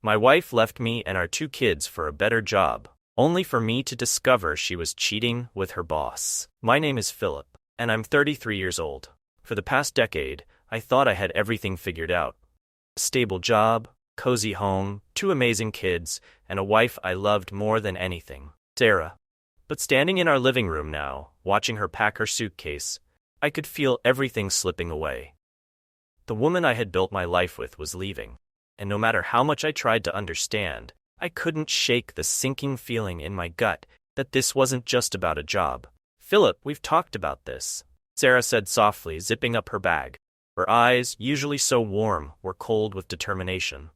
My wife left me and our 2 kids for a better job, only for me to discover she was cheating with her boss. My name is Philip, and I'm 33 years old. For the past decade, I thought I had everything figured out. A stable job, cozy home, 2 amazing kids, and a wife I loved more than anything, Sarah. But standing in our living room now, watching her pack her suitcase, I could feel everything slipping away. The woman I had built my life with was leaving, and no matter how much I tried to understand, I couldn't shake the sinking feeling in my gut that this wasn't just about a job. "Philip, we've talked about this," Sarah said softly, zipping up her bag. Her eyes, usually so warm, were cold with determination.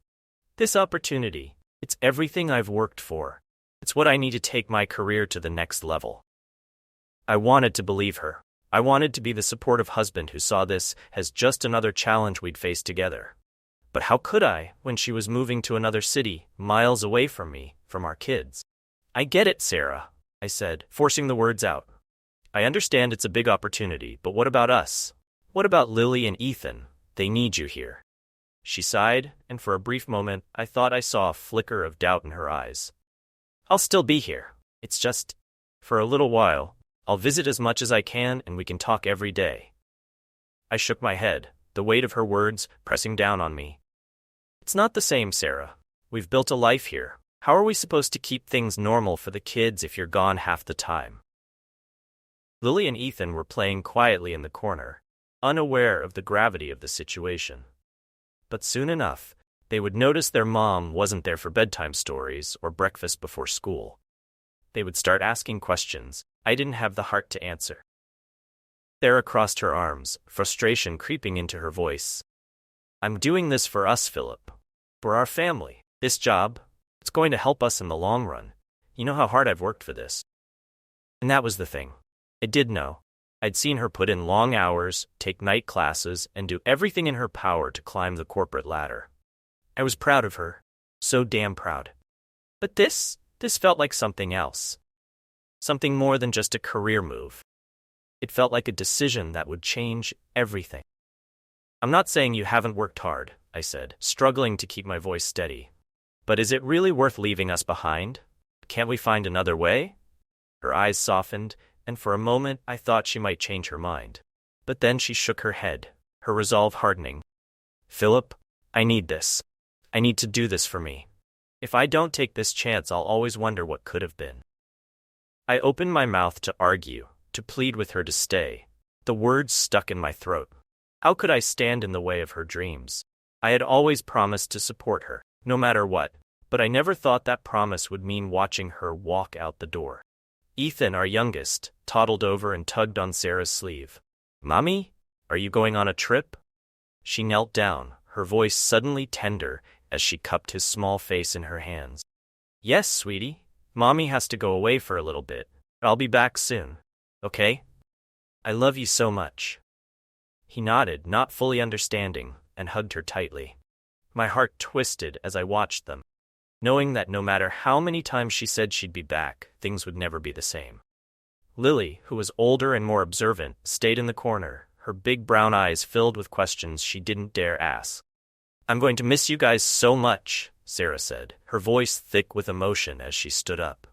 "This opportunity, it's everything I've worked for. It's what I need to take my career to the next level." I wanted to believe her. I wanted to be the supportive husband who saw this as just another challenge we'd face together. But how could I, when she was moving to another city, miles away from me, from our kids? "I get it, Sarah," I said, forcing the words out. "I understand it's a big opportunity, but what about us? What about Lily and Ethan? They need you here." She sighed, and for a brief moment, I thought I saw a flicker of doubt in her eyes. "I'll still be here. It's just, for a little while, I'll visit as much as I can and we can talk every day." I shook my head, the weight of her words pressing down on me. "It's not the same, Sarah. We've built a life here. How are we supposed to keep things normal for the kids if you're gone half the time?" Lily and Ethan were playing quietly in the corner, unaware of the gravity of the situation. But soon enough, they would notice their mom wasn't there for bedtime stories or breakfast before school. They would start asking questions I didn't have the heart to answer. Sarah crossed her arms, frustration creeping into her voice. "I'm doing this for us, Philip. For our family. This job, it's going to help us in the long run. You know how hard I've worked for this." And that was the thing. I did know. I'd seen her put in long hours, take night classes, and do everything in her power to climb the corporate ladder. I was proud of her. So damn proud. But this felt like something else. Something more than just a career move. It felt like a decision that would change everything. "I'm not saying you haven't worked hard," I said, struggling to keep my voice steady. "But is it really worth leaving us behind? Can't we find another way?" Her eyes softened, and for a moment I thought she might change her mind. But then she shook her head, her resolve hardening. "Philip, I need this. I need to do this for me. If I don't take this chance, I'll always wonder what could have been." I opened my mouth to argue, to plead with her to stay. The words stuck in my throat. How could I stand in the way of her dreams? I had always promised to support her, no matter what, but I never thought that promise would mean watching her walk out the door. Ethan, our youngest, toddled over and tugged on Sarah's sleeve. "Mommy, are you going on a trip?" She knelt down, her voice suddenly tender as she cupped his small face in her hands. "Yes, sweetie. Mommy has to go away for a little bit. I'll be back soon. Okay? I love you so much." He nodded, not fully understanding, and hugged her tightly. My heart twisted as I watched them, knowing that no matter how many times she said she'd be back, things would never be the same. Lily, who was older and more observant, stayed in the corner, her big brown eyes filled with questions she didn't dare ask. "I'm going to miss you guys so much," Sarah said, her voice thick with emotion as she stood up.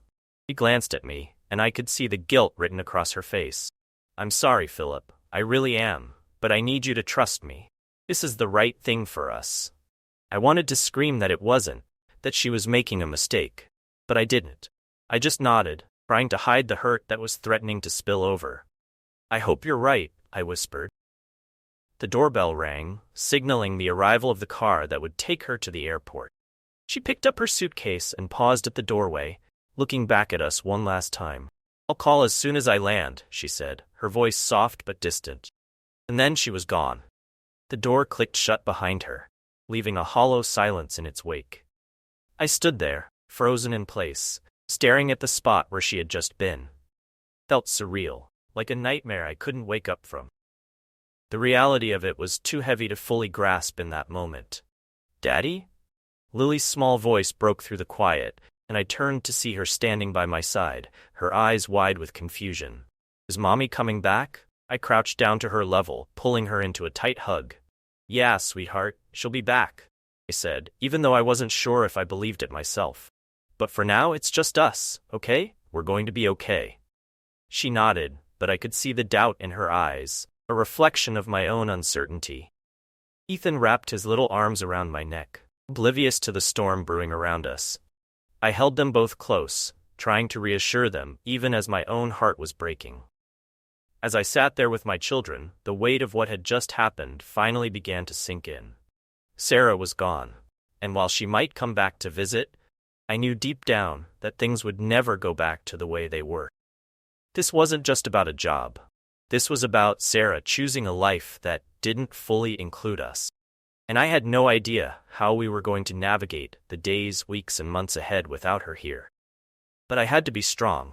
She glanced at me, and I could see the guilt written across her face. "I'm sorry, Philip. I really am, but I need you to trust me. This is the right thing for us." I wanted to scream that it wasn't, that she was making a mistake, but I didn't. I just nodded, trying to hide the hurt that was threatening to spill over. "I hope you're right," I whispered. The doorbell rang, signaling the arrival of the car that would take her to the airport. She picked up her suitcase and paused at the doorway, looking back at us one last time. "I'll call as soon as I land," she said, her voice soft but distant. And then she was gone. The door clicked shut behind her, leaving a hollow silence in its wake. I stood there, frozen in place, staring at the spot where she had just been. Felt surreal, like a nightmare I couldn't wake up from. The reality of it was too heavy to fully grasp in that moment. "Daddy?" Lily's small voice broke through the quiet, and I turned to see her standing by my side, her eyes wide with confusion. "Is Mommy coming back?" I crouched down to her level, pulling her into a tight hug. "Yeah, sweetheart, she'll be back. I said, even though I wasn't sure if I believed it myself. But for now, it's just us, okay? We're going to be okay. She nodded, but I could see the doubt in her eyes, a reflection of my own uncertainty. Ethan wrapped his little arms around my neck, oblivious to the storm brewing around us. I held them both close, trying to reassure them, even as my own heart was breaking. As I sat there with my children, the weight of what had just happened finally began to sink in. Sarah was gone, and while she might come back to visit, I knew deep down that things would never go back to the way they were. This wasn't just about a job. This was about Sarah choosing a life that didn't fully include us. And I had no idea how we were going to navigate the days, weeks, and months ahead without her here. But I had to be strong.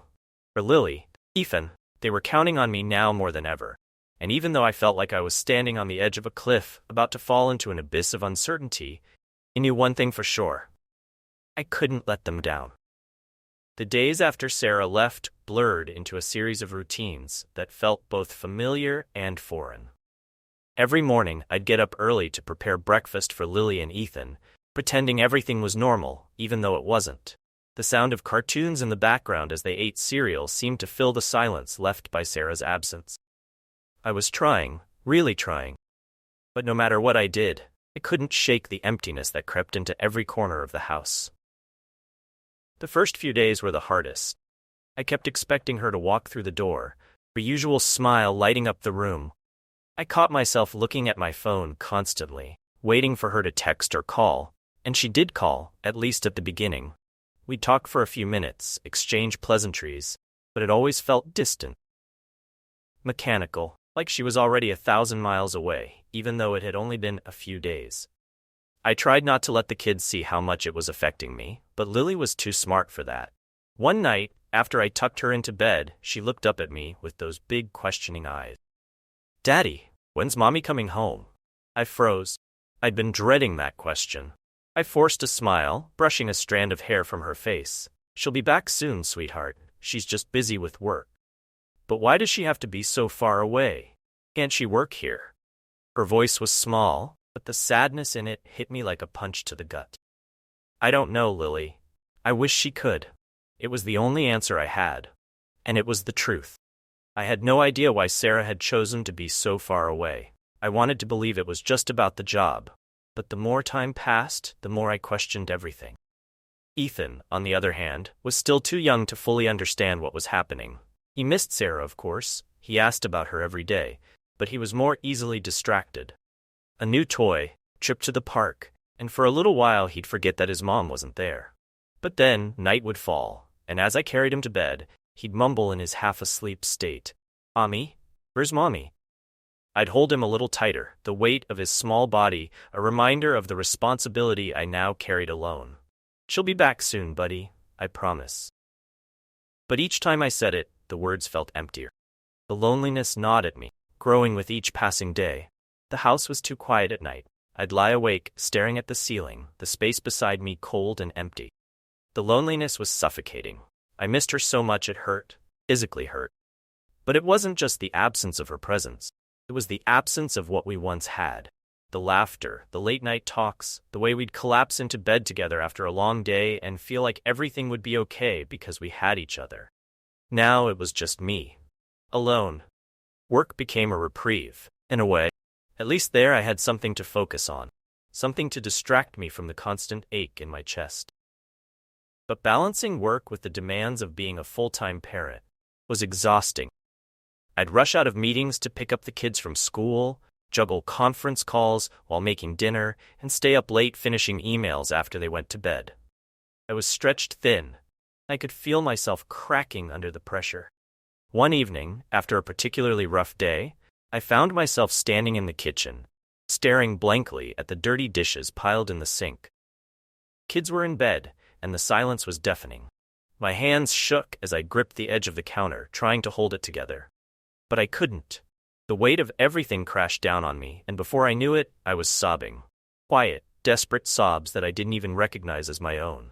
For Lily, Ethan, they were counting on me now more than ever. And even though I felt like I was standing on the edge of a cliff, about to fall into an abyss of uncertainty, I knew one thing for sure. I couldn't let them down. The days after Sarah left blurred into a series of routines that felt both familiar and foreign. Every morning, I'd get up early to prepare breakfast for Lily and Ethan, pretending everything was normal, even though it wasn't. The sound of cartoons in the background as they ate cereal seemed to fill the silence left by Sarah's absence. I was trying, really trying. But no matter what I did, I couldn't shake the emptiness that crept into every corner of the house. The first few days were the hardest. I kept expecting her to walk through the door, her usual smile lighting up the room. I caught myself looking at my phone constantly, waiting for her to text or call, and she did call, at least at the beginning. We'd talk for a few minutes, exchange pleasantries, but it always felt distant. Mechanical, like she was already 1,000 miles away, even though it had only been a few days. I tried not to let the kids see how much it was affecting me, but Lily was too smart for that. One night, after I tucked her into bed, she looked up at me with those big questioning eyes. "Daddy, when's Mommy coming home?" I froze. I'd been dreading that question. I forced a smile, brushing a strand of hair from her face. "She'll be back soon, sweetheart. She's just busy with work." "But why does she have to be so far away? Can't she work here?" Her voice was small, but the sadness in it hit me like a punch to the gut. "I don't know, Lily. I wish she could." It was the only answer I had. And it was the truth. I had no idea why Sarah had chosen to be so far away. I wanted to believe it was just about the job. But the more time passed, the more I questioned everything. Ethan, on the other hand, was still too young to fully understand what was happening. He missed Sarah, of course. He asked about her every day, but he was more easily distracted. A new toy, trip to the park, and for a little while he'd forget that his mom wasn't there. But then night would fall, and as I carried him to bed, he'd mumble in his half-asleep state, "Mommy? Where's Mommy?" I'd hold him a little tighter, the weight of his small body a reminder of the responsibility I now carried alone. "She'll be back soon, buddy, I promise." But each time I said it, the words felt emptier. The loneliness gnawed at me, growing with each passing day. The house was too quiet at night. I'd lie awake, staring at the ceiling, the space beside me cold and empty. The loneliness was suffocating. I missed her so much it hurt, physically hurt. But it wasn't just the absence of her presence. It was the absence of what we once had. The laughter, the late-night talks, the way we'd collapse into bed together after a long day and feel like everything would be okay because we had each other. Now it was just me. Alone. Work became a reprieve, in a way. At least there I had something to focus on. Something to distract me from the constant ache in my chest. But balancing work with the demands of being a full-time parent was exhausting. I'd rush out of meetings to pick up the kids from school, juggle conference calls while making dinner, and stay up late finishing emails after they went to bed. I was stretched thin. I could feel myself cracking under the pressure. One evening, after a particularly rough day, I found myself standing in the kitchen, staring blankly at the dirty dishes piled in the sink. Kids were in bed, and the silence was deafening. My hands shook as I gripped the edge of the counter, trying to hold it together. But I couldn't. The weight of everything crashed down on me, and before I knew it, I was sobbing. Quiet, desperate sobs that I didn't even recognize as my own.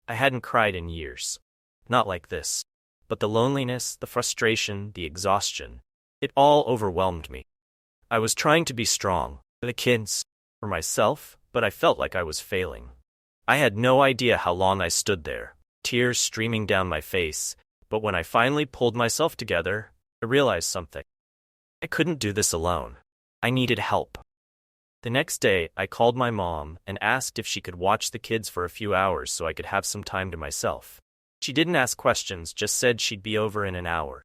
I hadn't cried in years. Not like this. But the loneliness, the frustration, the exhaustion, it all overwhelmed me. I was trying to be strong, for the kids, for myself, but I felt like I was failing. I had no idea how long I stood there, tears streaming down my face, but when I finally pulled myself together, I realized something. I couldn't do this alone. I needed help. The next day, I called my mom and asked if she could watch the kids for a few hours so I could have some time to myself. She didn't ask questions, just said she'd be over in an hour.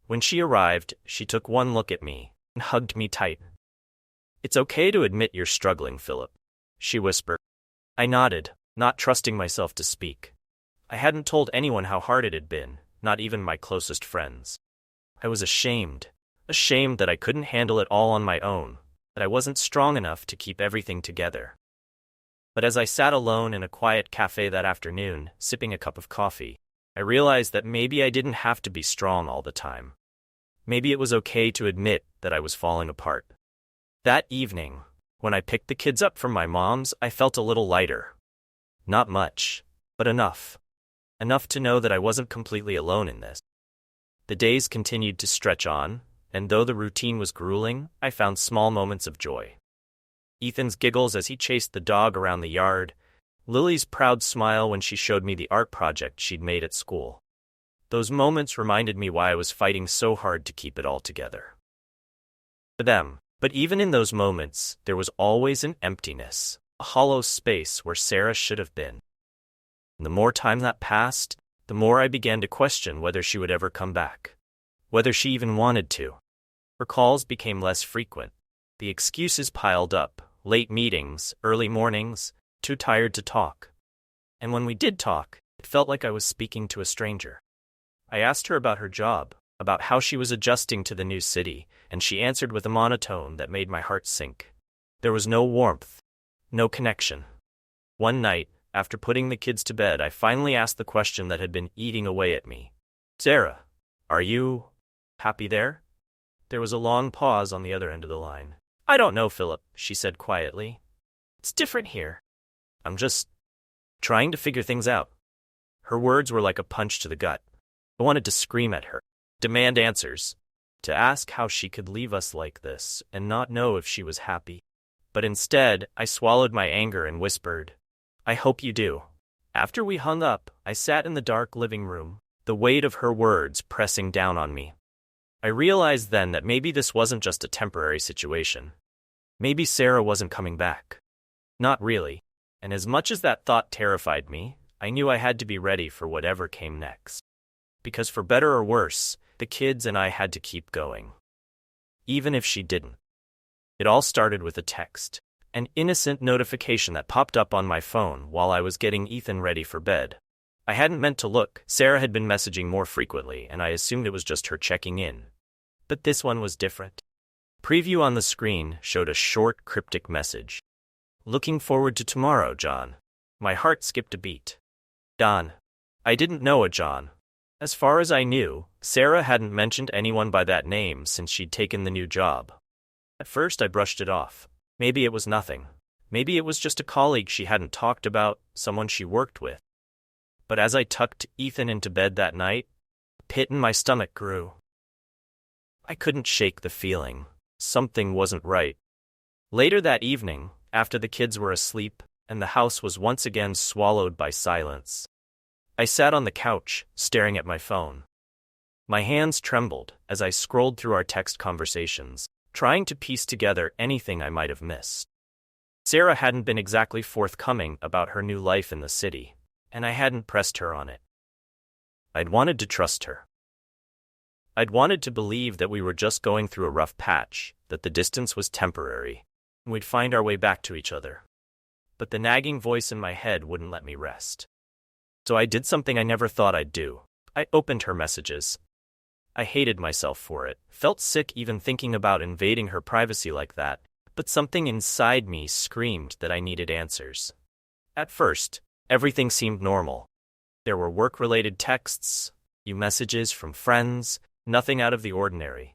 When she arrived, she took one look at me and hugged me tight. "It's okay to admit you're struggling, Philip," she whispered. I nodded, not trusting myself to speak. I hadn't told anyone how hard it had been, not even my closest friends. I was ashamed that I couldn't handle it all on my own, that I wasn't strong enough to keep everything together. But as I sat alone in a quiet cafe that afternoon, sipping a cup of coffee, I realized that maybe I didn't have to be strong all the time. Maybe it was okay to admit that I was falling apart. That evening, when I picked the kids up from my mom's, I felt a little lighter. Not much, but enough. Enough to know that I wasn't completely alone in this. The days continued to stretch on, and though the routine was grueling, I found small moments of joy. Ethan's giggles as he chased the dog around the yard, Lily's proud smile when she showed me the art project she'd made at school. Those moments reminded me why I was fighting so hard to keep it all together. For them. But even in those moments, there was always an emptiness, a hollow space where Sarah should have been. And the more time that passed, the more I began to question whether she would ever come back, whether she even wanted to. Her calls became less frequent. The excuses piled up, late meetings, early mornings, too tired to talk. And when we did talk, it felt like I was speaking to a stranger. I asked her about her job, about how she was adjusting to the new city, and she answered with a monotone that made my heart sink. There was no warmth, no connection. One night, after putting the kids to bed, I finally asked the question that had been eating away at me. "Sarah, are you happy there?" There was a long pause on the other end of the line. "I don't know, Philip," she said quietly. "It's different here. I'm just trying to figure things out." Her words were like a punch to the gut. I wanted to scream at her, demand answers, to ask how she could leave us like this and not know if she was happy. But instead, I swallowed my anger and whispered, "I hope you do." After we hung up, I sat in the dark living room, the weight of her words pressing down on me. I realized then that maybe this wasn't just a temporary situation. Maybe Sarah wasn't coming back. Not really. And as much as that thought terrified me, I knew I had to be ready for whatever came next. Because for better or worse, the kids and I had to keep going. Even if she didn't. It all started with a text, an innocent notification that popped up on my phone while I was getting Ethan ready for bed. I hadn't meant to look. Sarah had been messaging more frequently, and I assumed it was just her checking in. But this one was different. Preview on the screen showed a short, cryptic message. "Looking forward to tomorrow, John." My heart skipped a beat. Don. I didn't know a John. As far as I knew, Sarah hadn't mentioned anyone by that name since she'd taken the new job. At first I brushed it off. Maybe it was nothing. Maybe it was just a colleague she hadn't talked about, someone she worked with. But as I tucked Ethan into bed that night, a pit in my stomach grew. I couldn't shake the feeling. Something wasn't right. Later that evening, after the kids were asleep, and the house was once again swallowed by silence, I sat on the couch, staring at my phone. My hands trembled as I scrolled through our text conversations, trying to piece together anything I might have missed. Sarah hadn't been exactly forthcoming about her new life in the city, and I hadn't pressed her on it. I'd wanted to trust her. I'd wanted to believe that we were just going through a rough patch, that the distance was temporary, and we'd find our way back to each other. But the nagging voice in my head wouldn't let me rest. So I did something I never thought I'd do. I opened her messages. I hated myself for it, felt sick even thinking about invading her privacy like that, but something inside me screamed that I needed answers. At first, everything seemed normal. There were work-related texts, new messages from friends, nothing out of the ordinary.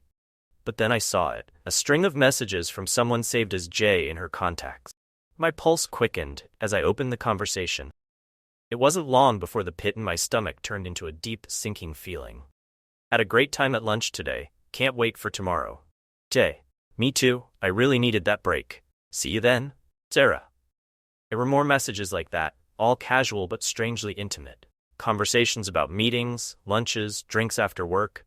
But then I saw it, a string of messages from someone saved as J in her contacts. My pulse quickened as I opened the conversation. It wasn't long before the pit in my stomach turned into a deep, sinking feeling. Had a great time at lunch today. Can't wait for tomorrow. Jay. Me too. I really needed that break. See you then, Sarah. There were more messages like that, all casual but strangely intimate. Conversations about meetings, lunches, drinks after work.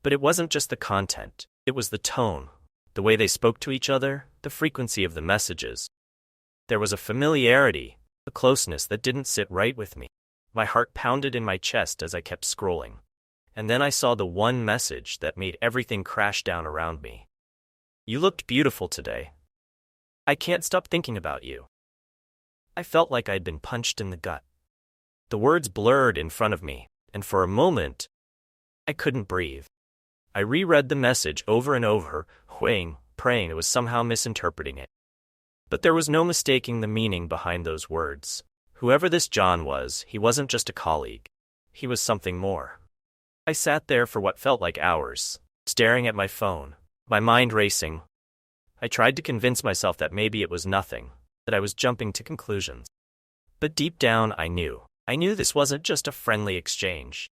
But it wasn't just the content, it was the tone, the way they spoke to each other, the frequency of the messages. There was a familiarity, a closeness that didn't sit right with me. My heart pounded in my chest as I kept scrolling. And then I saw the one message that made everything crash down around me. "You looked beautiful today. I can't stop thinking about you." I felt like I'd been punched in the gut. The words blurred in front of me, and for a moment, I couldn't breathe. I reread the message over and over, praying it was somehow misinterpreting it. But there was no mistaking the meaning behind those words. Whoever this John was, he wasn't just a colleague. He was something more. I sat there for what felt like hours, staring at my phone, my mind racing. I tried to convince myself that maybe it was nothing, that I was jumping to conclusions. But deep down, I knew this wasn't just a friendly exchange.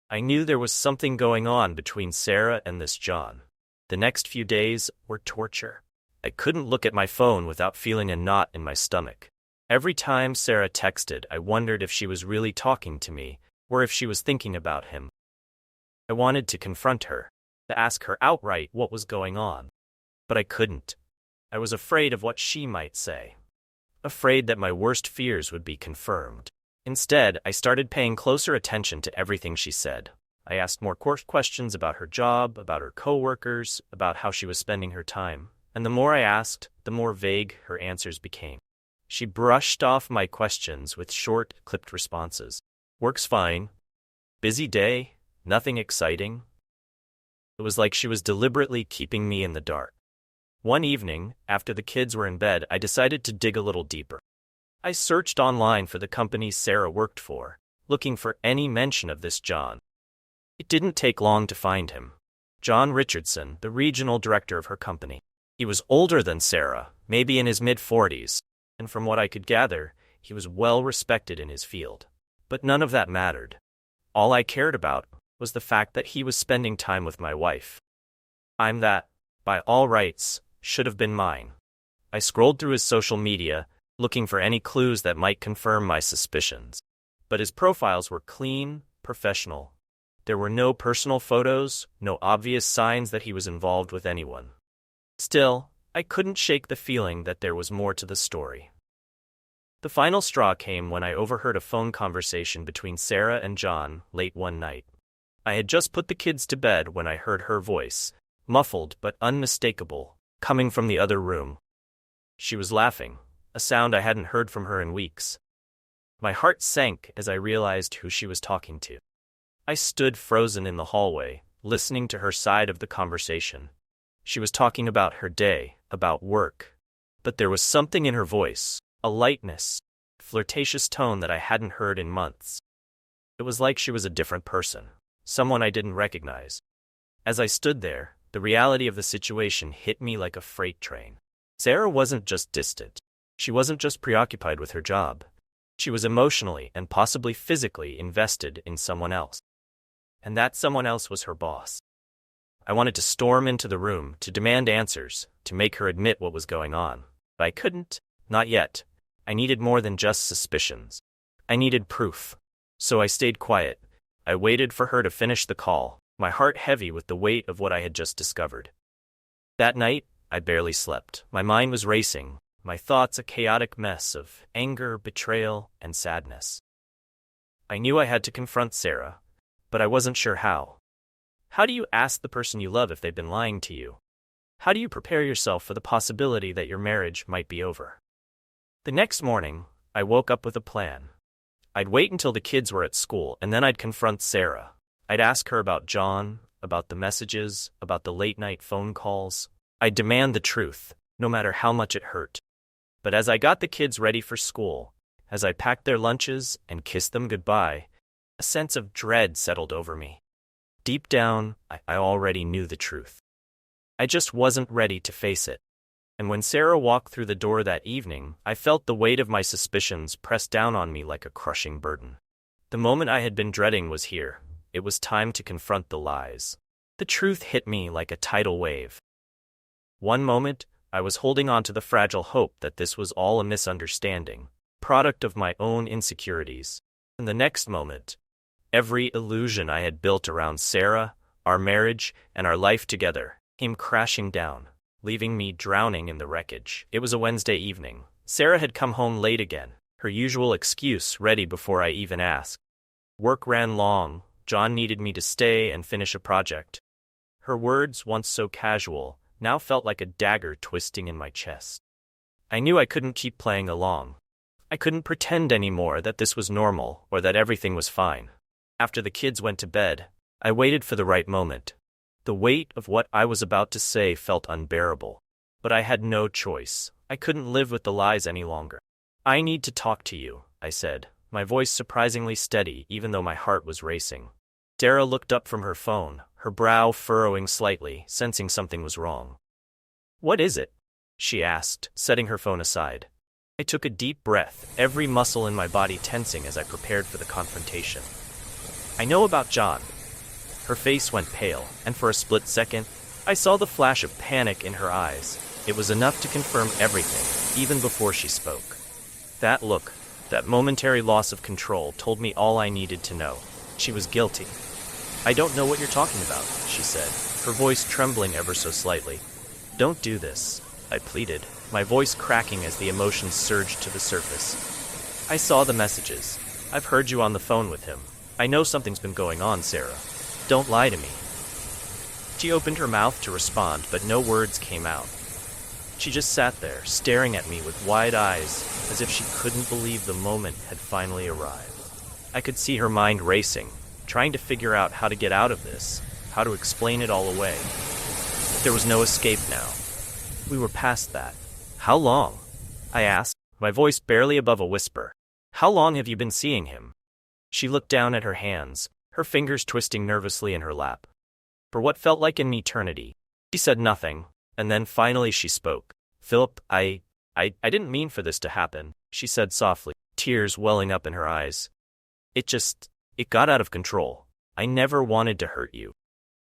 I knew there was something going on between Sarah and this John. The next few days were torture. I couldn't look at my phone without feeling a knot in my stomach. Every time Sarah texted, I wondered if she was really talking to me, or if she was thinking about him. I wanted to confront her, to ask her outright what was going on. But I couldn't. I was afraid of what she might say. Afraid that my worst fears would be confirmed. Instead, I started paying closer attention to everything she said. I asked more questions about her job, about her coworkers, about how she was spending her time. And the more I asked, the more vague her answers became. She brushed off my questions with short, clipped responses. "Work's fine. Busy day. Nothing exciting." It was like she was deliberately keeping me in the dark. One evening, after the kids were in bed, I decided to dig a little deeper. I searched online for the company Sarah worked for, looking for any mention of this John. It didn't take long to find him. John Richardson, the regional director of her company. He was older than Sarah, maybe in his mid-40s, and from what I could gather, he was well respected in his field. But none of that mattered. All I cared about was the fact that he was spending time with my wife. That, by all rights, should have been mine. I scrolled through his social media, looking for any clues that might confirm my suspicions. But his profiles were clean, professional. There were no personal photos, no obvious signs that he was involved with anyone. Still, I couldn't shake the feeling that there was more to the story. The final straw came when I overheard a phone conversation between Sarah and John late one night. I had just put the kids to bed when I heard her voice, muffled but unmistakable, coming from the other room. She was laughing, a sound I hadn't heard from her in weeks. My heart sank as I realized who she was talking to. I stood frozen in the hallway, listening to her side of the conversation. She was talking about her day, about work. But there was something in her voice, a lightness, flirtatious tone that I hadn't heard in months. It was like she was a different person, someone I didn't recognize. As I stood there, the reality of the situation hit me like a freight train. Sarah wasn't just distant. She wasn't just preoccupied with her job. She was emotionally and possibly physically invested in someone else. And that someone else was her boss. I wanted to storm into the room, to demand answers, to make her admit what was going on. But I couldn't. Not yet. I needed more than just suspicions. I needed proof. So I stayed quiet. I waited for her to finish the call, my heart heavy with the weight of what I had just discovered. That night, I barely slept. My mind was racing, my thoughts a chaotic mess of anger, betrayal, and sadness. I knew I had to confront Sarah, but I wasn't sure how. How do you ask the person you love if they've been lying to you? How do you prepare yourself for the possibility that your marriage might be over? The next morning, I woke up with a plan. I'd wait until the kids were at school, and then I'd confront Sarah. I'd ask her about John, about the messages, about the late-night phone calls. I'd demand the truth, no matter how much it hurt. But as I got the kids ready for school, as I packed their lunches and kissed them goodbye, a sense of dread settled over me. Deep down, I already knew the truth. I just wasn't ready to face it. And when Sarah walked through the door that evening, I felt the weight of my suspicions press down on me like a crushing burden. The moment I had been dreading was here. It was time to confront the lies. The truth hit me like a tidal wave. One moment, I was holding on to the fragile hope that this was all a misunderstanding, product of my own insecurities. In the next moment, every illusion I had built around Sarah, our marriage, and our life together came crashing down, leaving me drowning in the wreckage. It was a Wednesday evening. Sarah had come home late again, her usual excuse ready before I even asked. Work ran long. John needed me to stay and finish a project. Her words, once so casual, now felt like a dagger twisting in my chest. I knew I couldn't keep playing along. I couldn't pretend anymore that this was normal or that everything was fine. After the kids went to bed, I waited for the right moment. The weight of what I was about to say felt unbearable. But I had no choice. I couldn't live with the lies any longer. I need to talk to you, I said, my voice surprisingly steady even though my heart was racing. Sarah looked up from her phone, her brow furrowing slightly, sensing something was wrong. What is it? She asked, setting her phone aside. I took a deep breath, every muscle in my body tensing as I prepared for the confrontation. I know about John. Her face went pale, and for a split second, I saw the flash of panic in her eyes. It was enough to confirm everything, even before she spoke. That look, that momentary loss of control, told me all I needed to know. She was guilty. I don't know what you're talking about, she said, her voice trembling ever so slightly. Don't do this, I pleaded, my voice cracking as the emotions surged to the surface. I saw the messages. I've heard you on the phone with him. I know something's been going on, Sarah. Don't lie to me. She opened her mouth to respond, but no words came out. She just sat there, staring at me with wide eyes, as if she couldn't believe the moment had finally arrived. I could see her mind racing, trying to figure out how to get out of this, how to explain it all away. But there was no escape now. We were past that. How long? I asked, my voice barely above a whisper. How long have you been seeing him? She looked down at her hands, her fingers twisting nervously in her lap. For what felt like an eternity, she said nothing, and then finally she spoke. Philip, I didn't mean for this to happen, she said softly, tears welling up in her eyes. It got out of control. I never wanted to hurt you.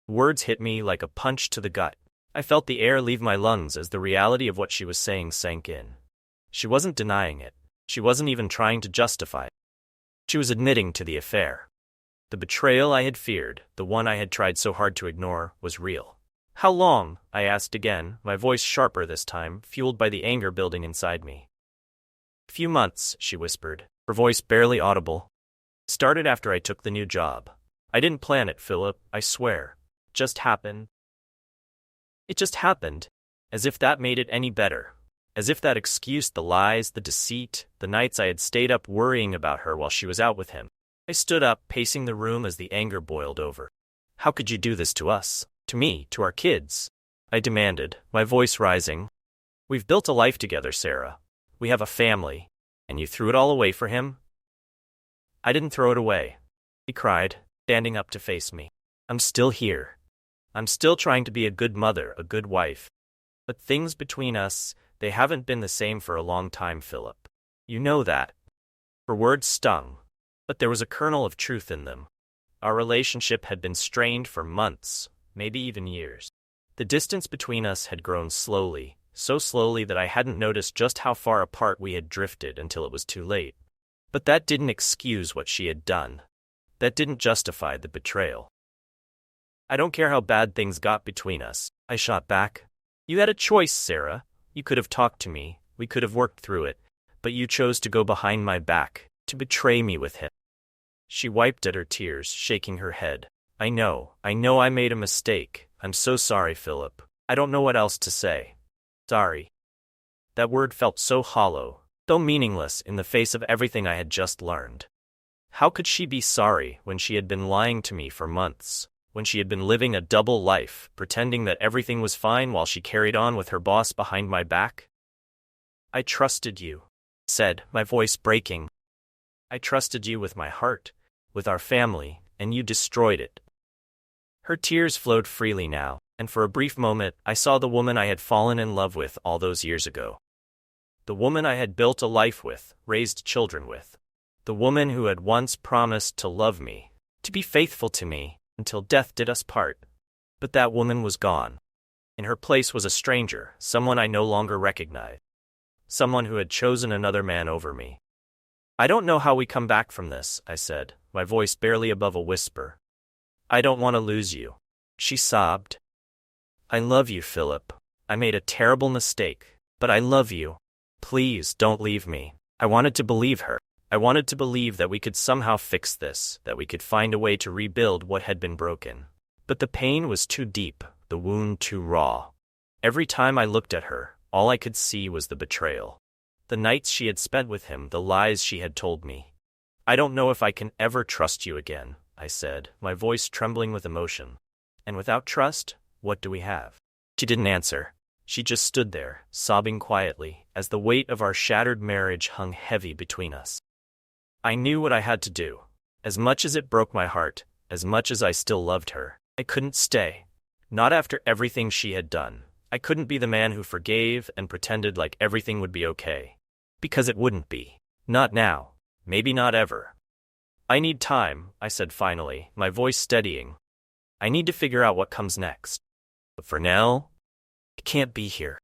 Words hit me like a punch to the gut. I felt the air leave my lungs as the reality of what she was saying sank in. She wasn't denying it. She wasn't even trying to justify it. She was admitting to the affair. The betrayal I had feared, the one I had tried so hard to ignore, was real. How long? I asked again, my voice sharper this time, fueled by the anger building inside me. A few months, she whispered, her voice barely audible. Started after I took the new job. I didn't plan it, Philip, I swear. Just happened. It just happened. As if that made it any better. As if that excused the lies, the deceit, the nights I had stayed up worrying about her while she was out with him. I stood up, pacing the room as the anger boiled over. How could you do this to us? To me, to our kids? I demanded, my voice rising. We've built a life together, Sarah. We have a family. And you threw it all away for him? I didn't throw it away, he cried, standing up to face me. I'm still here. I'm still trying to be a good mother, a good wife. But things between us, they haven't been the same for a long time, Philip. You know that. Her words stung, but there was a kernel of truth in them. Our relationship had been strained for months, maybe even years. The distance between us had grown slowly, so slowly that I hadn't noticed just how far apart we had drifted until it was too late. But that didn't excuse what she had done. That didn't justify the betrayal. I don't care how bad things got between us, I shot back. You had a choice, Sarah. You could have talked to me, we could have worked through it, but you chose to go behind my back, to betray me with him. She wiped at her tears, shaking her head. I know I made a mistake. I'm so sorry, Philip. I don't know what else to say. Sorry. That word felt so hollow, so meaningless in the face of everything I had just learned. How could she be sorry when she had been lying to me for months, when she had been living a double life, pretending that everything was fine while she carried on with her boss behind my back? I trusted you, I said, my voice breaking. I trusted you with my heart, with our family, and you destroyed it. Her tears flowed freely now, and for a brief moment I saw the woman I had fallen in love with all those years ago. The woman I had built a life with, raised children with. The woman who had once promised to love me, to be faithful to me, until death did us part. But that woman was gone. In her place was a stranger, someone I no longer recognized. Someone who had chosen another man over me. I don't know how we come back from this, I said, my voice barely above a whisper. I don't want to lose you. She sobbed. I love you, Philip. I made a terrible mistake, but I love you. Please don't leave me. I wanted to believe her. I wanted to believe that we could somehow fix this, that we could find a way to rebuild what had been broken. But the pain was too deep, the wound too raw. Every time I looked at her, all I could see was the betrayal. The nights she had spent with him, the lies she had told me. I don't know if I can ever trust you again, I said, my voice trembling with emotion. And without trust, what do we have? She didn't answer. She just stood there, sobbing quietly, as the weight of our shattered marriage hung heavy between us. I knew what I had to do. As much as it broke my heart, as much as I still loved her, I couldn't stay. Not after everything she had done. I couldn't be the man who forgave and pretended like everything would be okay. Because it wouldn't be. Not now. Maybe not ever. I need time, I said finally, my voice steadying. I need to figure out what comes next. But for now, I can't be here.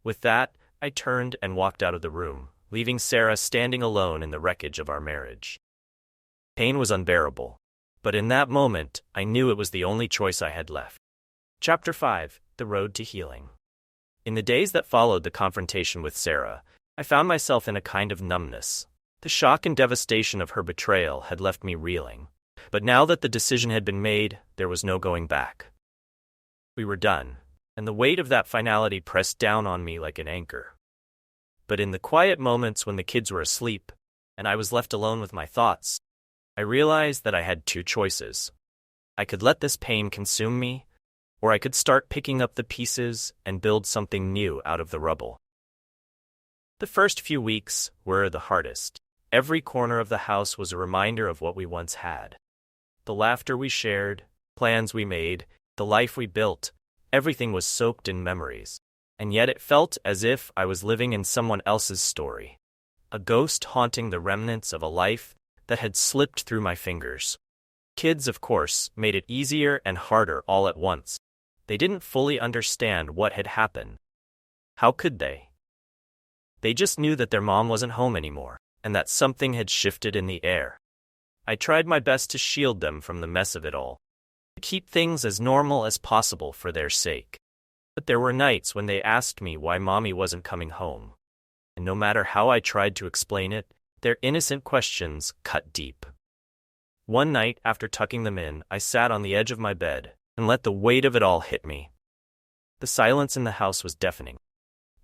With that, I turned and walked out of the room, leaving Sarah standing alone in the wreckage of our marriage. Pain was unbearable. But in that moment, I knew it was the only choice I had left. Chapter 5. The Road to Healing. In the days that followed the confrontation with Sarah, I found myself in a kind of numbness. The shock and devastation of her betrayal had left me reeling. But now that the decision had been made, there was no going back. We were done, and the weight of that finality pressed down on me like an anchor. But in the quiet moments when the kids were asleep, and I was left alone with my thoughts, I realized that I had two choices. I could let this pain consume me, or I could start picking up the pieces and build something new out of the rubble. The first few weeks were the hardest. Every corner of the house was a reminder of what we once had. The laughter we shared, plans we made, the life we built, everything was soaked in memories. And yet it felt as if I was living in someone else's story. A ghost haunting the remnants of a life that had slipped through my fingers. Kids, of course, made it easier and harder all at once. They didn't fully understand what had happened. How could they? They just knew that their mom wasn't home anymore, and that something had shifted in the air. I tried my best to shield them from the mess of it all, to keep things as normal as possible for their sake. But there were nights when they asked me why mommy wasn't coming home. And no matter how I tried to explain it, their innocent questions cut deep. One night, after tucking them in, I sat on the edge of my bed and let the weight of it all hit me. The silence in the house was deafening.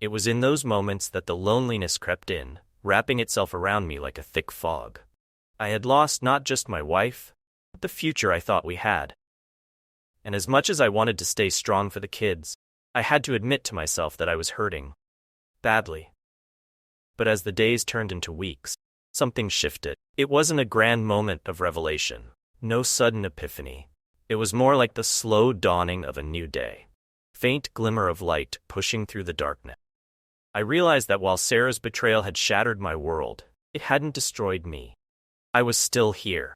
It was in those moments that the loneliness crept in, wrapping itself around me like a thick fog. I had lost not just my wife, but the future I thought we had. And as much as I wanted to stay strong for the kids, I had to admit to myself that I was hurting. Badly. But as the days turned into weeks, something shifted. It wasn't a grand moment of revelation, no sudden epiphany. It was more like the slow dawning of a new day. Faint glimmer of light pushing through the darkness. I realized that while Sarah's betrayal had shattered my world, it hadn't destroyed me. I was still here.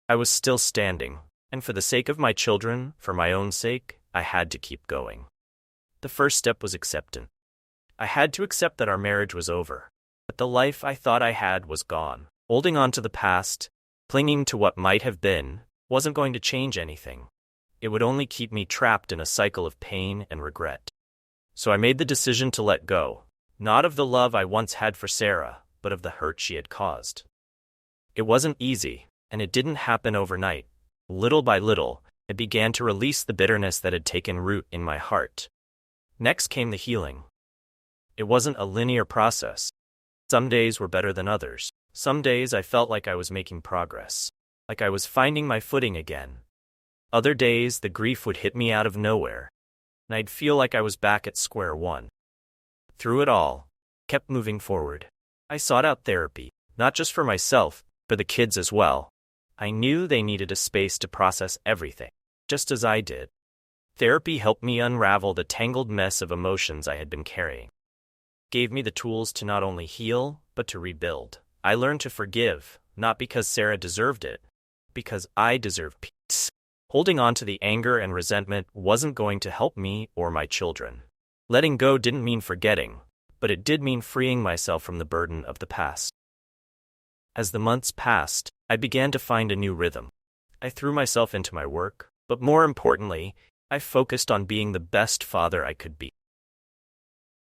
I was still standing, and for the sake of my children, for my own sake, I had to keep going. The first step was acceptance. I had to accept that our marriage was over, that the life I thought I had was gone. Holding on to the past, clinging to what might have been, wasn't going to change anything. It would only keep me trapped in a cycle of pain and regret. So I made the decision to let go, not of the love I once had for Sarah, but of the hurt she had caused. It wasn't easy, and it didn't happen overnight. Little by little, I began to release the bitterness that had taken root in my heart. Next came the healing. It wasn't a linear process. Some days were better than others. Some days I felt like I was making progress, like I was finding my footing again. Other days the grief would hit me out of nowhere, and I'd feel like I was back at square one. Through it all, I kept moving forward. I sought out therapy, not just for myself, for the kids as well. I knew they needed a space to process everything, just as I did. Therapy helped me unravel the tangled mess of emotions I had been carrying. It gave me the tools to not only heal, but to rebuild. I learned to forgive, not because Sarah deserved it, because I deserved peace. Holding on to the anger and resentment wasn't going to help me or my children. Letting go didn't mean forgetting, but it did mean freeing myself from the burden of the past. As the months passed, I began to find a new rhythm. I threw myself into my work, but more importantly, I focused on being the best father I could be.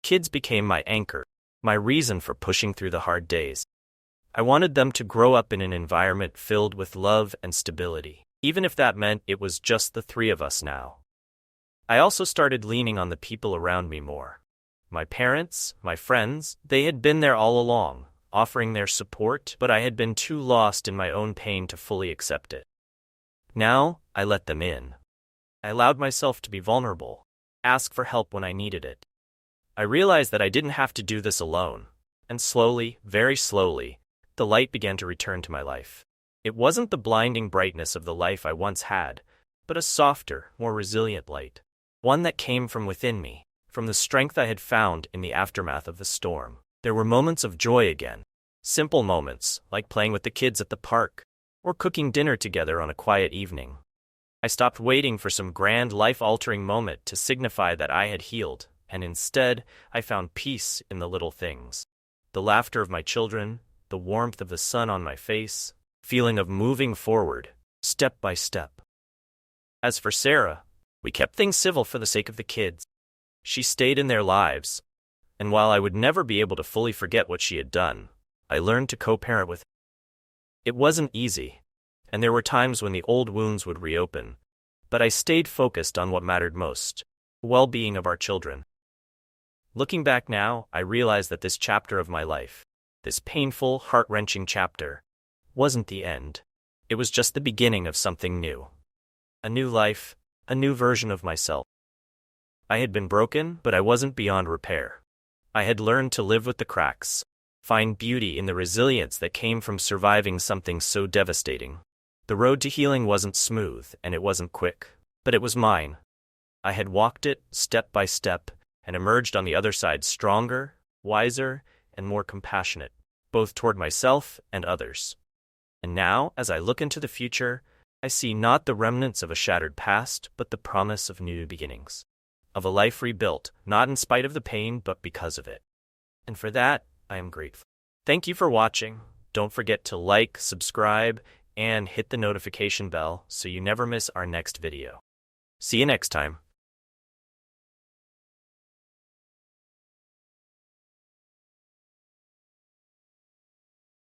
Kids became my anchor, my reason for pushing through the hard days. I wanted them to grow up in an environment filled with love and stability, even if that meant it was just the three of us now. I also started leaning on the people around me more. My parents, my friends, they had been there all along, offering their support, but I had been too lost in my own pain to fully accept it. Now, I let them in. I allowed myself to be vulnerable, ask for help when I needed it. I realized that I didn't have to do this alone, and slowly, very slowly, the light began to return to my life. It wasn't the blinding brightness of the life I once had, but a softer, more resilient light. One that came from within me, from the strength I had found in the aftermath of the storm. There were moments of joy again. Simple moments, like playing with the kids at the park, or cooking dinner together on a quiet evening. I stopped waiting for some grand life-altering moment to signify that I had healed, and instead, I found peace in the little things. The laughter of my children, the warmth of the sun on my face, feeling of moving forward, step by step. As for Sarah, we kept things civil for the sake of the kids. She stayed in their lives, and while I would never be able to fully forget what she had done, I learned to co-parent with her. It wasn't easy, and there were times when the old wounds would reopen, but I stayed focused on what mattered most, the well-being of our children. Looking back now, I realize that this chapter of my life, this painful, heart-wrenching chapter, wasn't the end. It was just the beginning of something new. A new life, a new version of myself. I had been broken, but I wasn't beyond repair. I had learned to live with the cracks, find beauty in the resilience that came from surviving something so devastating. The road to healing wasn't smooth, and it wasn't quick, but it was mine. I had walked it, step by step, and emerged on the other side stronger, wiser, and more compassionate, both toward myself and others. And now, as I look into the future, I see not the remnants of a shattered past, but the promise of new beginnings. Of a life rebuilt, not in spite of the pain, but because of it. And for that, I am grateful. Thank you for watching. Don't forget to like, subscribe, and hit the notification bell so you never miss our next video. See you next time.